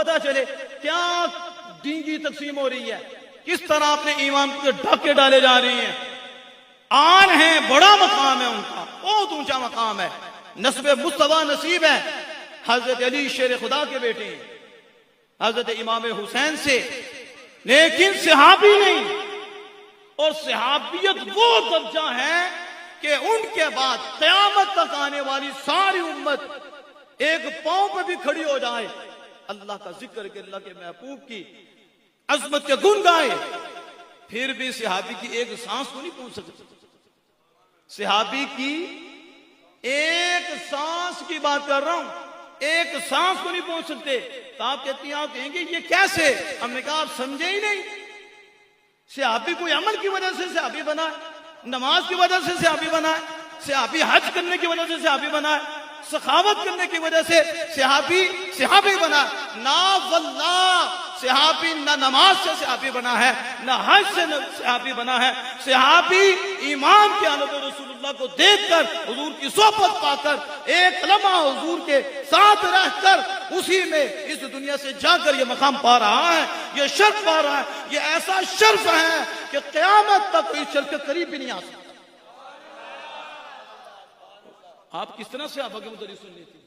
पता चले क्या दीन की तकसीम हो रही है, किस तरह अपने ईमान के ढाके डाले जा रही हैं। आन है, बड़ा मकाम है उनका, बहुत ऊंचा मकाम है, नस्ब मुस्तफा नसीब है। हजरत अली शेर खुदा के बेटे हैं, हजरत इमाम हुसैन से, लेकिन सहाबी नहीं। और सहाबियत वो दर्जा है कि उनके बाद क़यामत तक आने वाली सारी उम्मत एक पांव पे भी खड़ी हो जाए, अल्लाह का जिक्र के, अल्लाह के महबूब की अजमत के गुण गाए, फिर भी सहाबी की एक सांस को नहीं पहुंच सकती। सहाबी की एक सांस की बात कर रहा हूं, एक सांस को नहीं पहुंच सकते। तो आप कहती हैं, आप कहेंगे ये कैसे? हमने कहा आप समझे ही नहीं। सहाबी कोई अमल की वजह से सहाबी बना है, नमाज की वजह से सहाबी बना है, सहाबी हज करने की वजह से सहाबी बना है, सखावत करने की वजह से सहाबी बना। ना वल्लाह सहाबी ना नमाज से सहाबी बना है, ना हज से सहाबी बना है। सहाबी ईमान के आलत रसूलुल्लाह को देखकर, हुजूर की सोहबत पाकर, एक लम्हा हुजूर के साथ रहकर उसी में इस दुनिया से जाकर ये मकाम पा रहा है, ये शर्फ पा रहा है। ये ऐसा शर्फ है कि क़यामत तक कोई शर्फ के करीब भी नहीं आ सकता। आप किस तरह से आप आगे मुदर्रिस सुन लेते हैं।